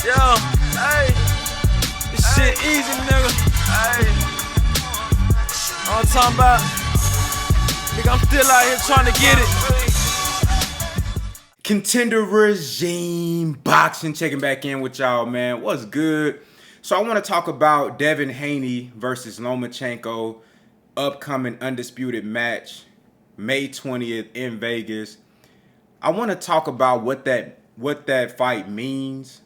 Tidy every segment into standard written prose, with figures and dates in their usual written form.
Yo, hey, this shit easy, nigga. Hey, all I'm talking about, nigga, I'm still out here trying to get it. Contender Regime Boxing, checking back in with y'all, man. What's good? So I want to talk about Devin Haney versus Lomachenko, upcoming Undisputed match, May 20th in Vegas. I want to talk about what that fight means,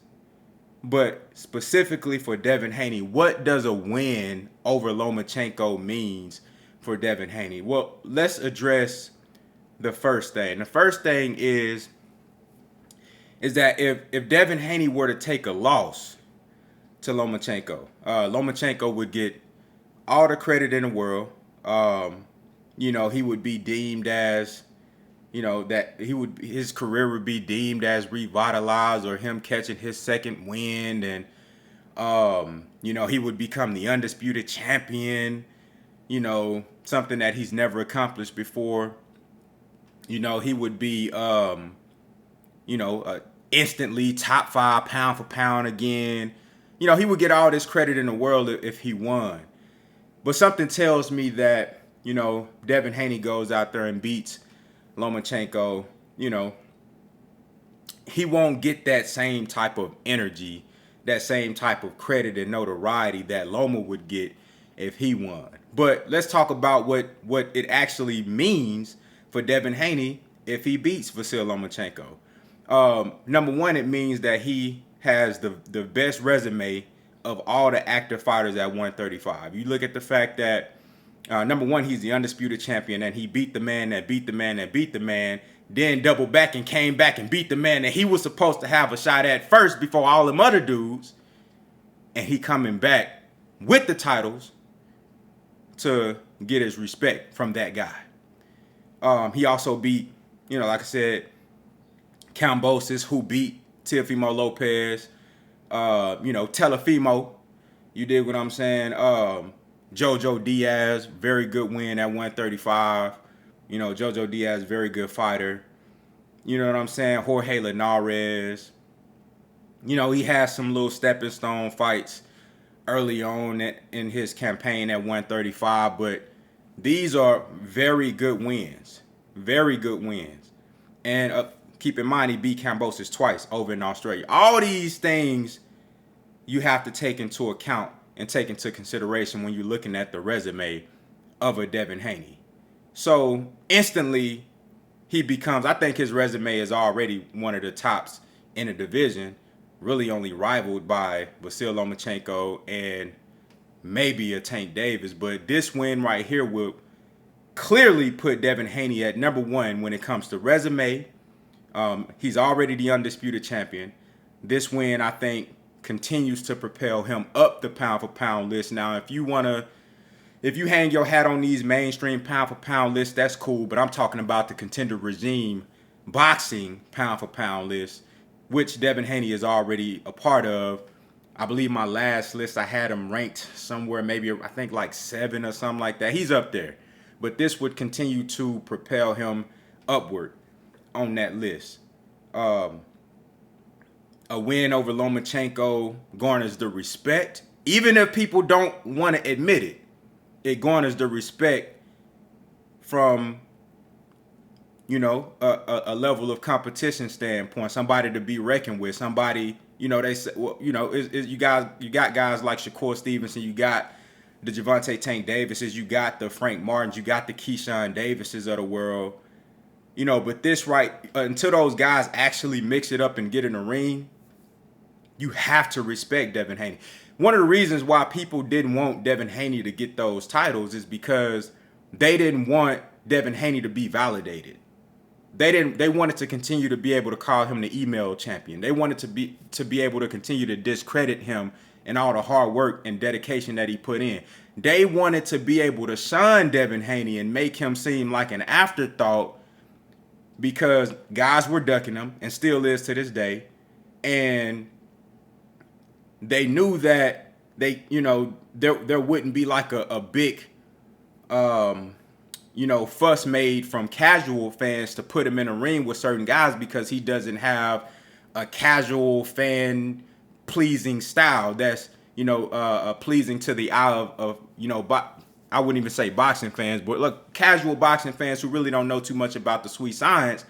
but specifically for Devin Haney, what does a win over Lomachenko means for Devin Haney? Well, let's address the first thing. The first thing is that if Devin Haney were to take a loss to Lomachenko, Lomachenko would get all the credit in the world. He would be deemed as, his career would be deemed as revitalized, or him catching his second win, and he would become the undisputed champion, something that he's never accomplished before. He would be instantly top 5 pound for pound again. He would get all this credit in the world if he won. But something tells me that, Devin Haney goes out there and beats Lomachenko, he won't get that same type of energy, that same type of credit and notoriety that Loma would get if he won. But let's talk about what it actually means for Devin Haney if he beats Vasyl Lomachenko. Number one, it means that he has the best resume of all the active fighters at 135. You look at the fact that, number one, he's the undisputed champion, and he beat the man that beat the man that beat the man, then doubled back and came back and beat the man that he was supposed to have a shot at first before all them other dudes. And he coming back with the titles to get his respect from that guy. He also beat, like I said, Kambosos, who beat Teofimo Lopez, Telefimo, you dig what I'm saying? Jojo Diaz, very good win at 135. Jojo Diaz, very good fighter. You know what I'm saying? Jorge Linares. He has some little stepping stone fights early on in his campaign at 135, but these are very good wins. Very good wins. And keep in mind, he beat Kambosos twice over in Australia. All these things you have to take into account and take into consideration when you're looking at the resume of a Devin Haney. So instantly, he becomes, I think his resume is already one of the tops in the division, really only rivaled by Vasyl Lomachenko and maybe a Tank Davis. But this win right here will clearly put Devin Haney at number one when it comes to resume. He's already the undisputed champion. This win, I think, continues to propel him up the pound for pound list. Now, if you hang your hat on these mainstream pound for pound lists, that's cool. But I'm talking about the Contender Regime boxing pound for pound list, which Devin Haney is already a part of. I believe my last list, I had him ranked somewhere, maybe I think like 7 or something like that. He's up there. But this would continue to propel him upward on that list. A win over Lomachenko garners the respect. Even if people don't want to admit it, it garners the respect from, a level of competition standpoint, somebody to be reckoned with, somebody, they say, well, you got guys like Shakur Stevenson, you got the Gervonta Tank Davises, you got the Frank Martins, you got the Keyshawn Davises of the world, but this until those guys actually mix it up and get in the ring, you have to respect Devin Haney. One of the reasons why people didn't want Devin Haney to get those titles is because they didn't want Devin Haney to be validated. They wanted to continue to be able to call him the email champion. They wanted to be able to continue to discredit him and all the hard work and dedication that he put in. They wanted to be able to shun Devin Haney and make him seem like an afterthought because guys were ducking him and still is to this day. And they knew that there wouldn't be like a big fuss made from casual fans to put him in a ring with certain guys because he doesn't have a casual fan pleasing style that's, pleasing to the eye of I wouldn't even say boxing fans, but look, casual boxing fans who really don't know too much about the sweet science.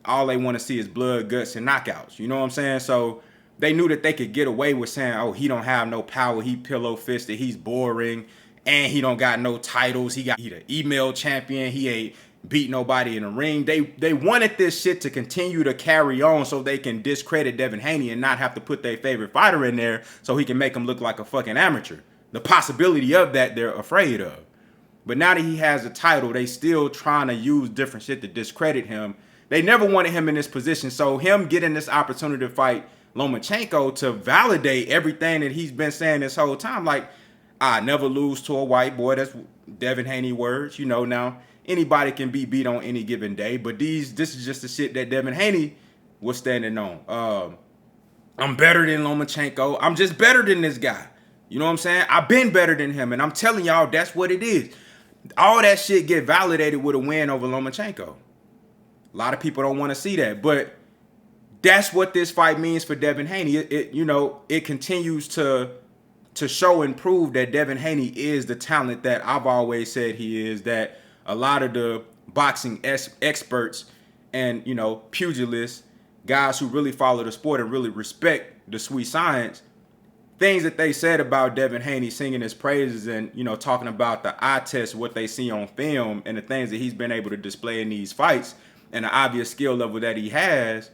All they want to see is blood, guts, and knockouts. You know what I'm saying? So they knew that they could get away with saying, oh, he don't have no power, he pillow-fisted, he's boring, and he don't got no titles. He the email champion, he ain't beat nobody in the ring. They wanted this shit to continue to carry on so they can discredit Devin Haney and not have to put their favorite fighter in there so he can make him look like a fucking amateur. The possibility of that they're afraid of. But now that he has a title, they still trying to use different shit to discredit him. They never wanted him in this position. So him getting this opportunity to fight Lomachenko to validate everything that he's been saying this whole time. Like, I never lose to a white boy. That's Devin Haney words. Now anybody can be beat on any given day. But this is just the shit that Devin Haney was standing on. I'm better than Lomachenko. I'm just better than this guy. You know what I'm saying? I've been better than him. And I'm telling y'all, that's what it is. All that shit get validated with a win over Lomachenko. A lot of people don't want to see that. But that's what this fight means for Devin Haney. It continues to show and prove that Devin Haney is the talent that I've always said he is, that a lot of the boxing experts and, pugilists, guys who really follow the sport and really respect the sweet science, things that they said about Devin Haney, singing his praises and, talking about the eye test, what they see on film and the things that he's been able to display in these fights and the obvious skill level that he has,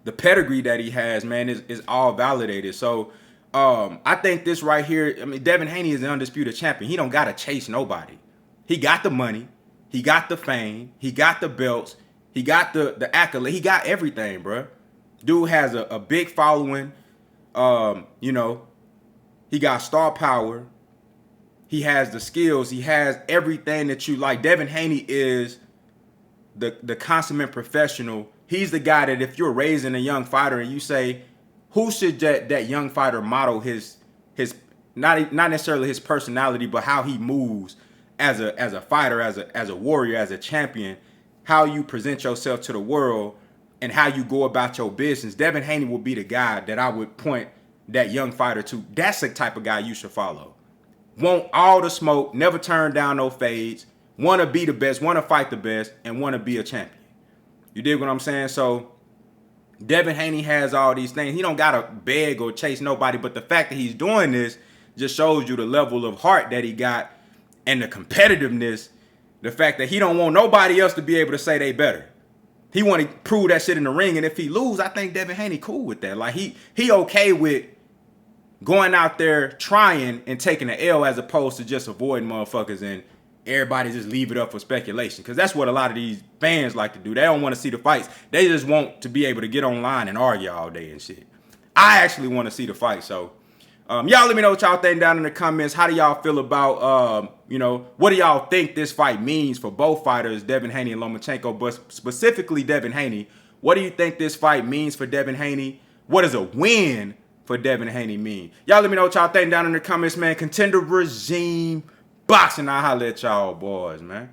the pedigree that he has, man, is all validated. So I think this right here, Devin Haney is the undisputed champion. He don't got to chase nobody. He got the money. He got the fame. He got the belts. He got the accolade. He got everything, bro. Dude has a big following. He got star power. He has the skills. He has everything that you like. Devin Haney is the consummate professional. He's the guy that if you're raising a young fighter and you say, who should that young fighter model his not necessarily his personality, but how he moves as a fighter, as a warrior, as a champion, how you present yourself to the world and how you go about your business. Devin Haney will be the guy that I would point that young fighter to. That's the type of guy you should follow. Want all the smoke, never turn down no fades, want to be the best, want to fight the best, and want to be a champion. You dig what I'm saying? So Devin Haney has all these things. He don't got to beg or chase nobody, but the fact that he's doing this just shows you the level of heart that he got and the competitiveness, the fact that he don't want nobody else to be able to say they better. He want to prove that shit in the ring, and if he lose, I think Devin Haney cool with that. Like, he okay with going out there trying and taking an L as opposed to just avoiding motherfuckers and everybody just leave it up for speculation. Because that's what a lot of these fans like to do. They don't want to see the fights. They just want to be able to get online and argue all day and shit. I actually want to see the fight. So, y'all let me know what y'all think down in the comments. How do y'all feel about, what do y'all think this fight means for both fighters, Devin Haney and Lomachenko, but specifically Devin Haney? What do you think this fight means for Devin Haney? What does a win for Devin Haney mean? Y'all let me know what y'all think down in the comments, man. Contender regime boxing. I'll holler at y'all boys, man.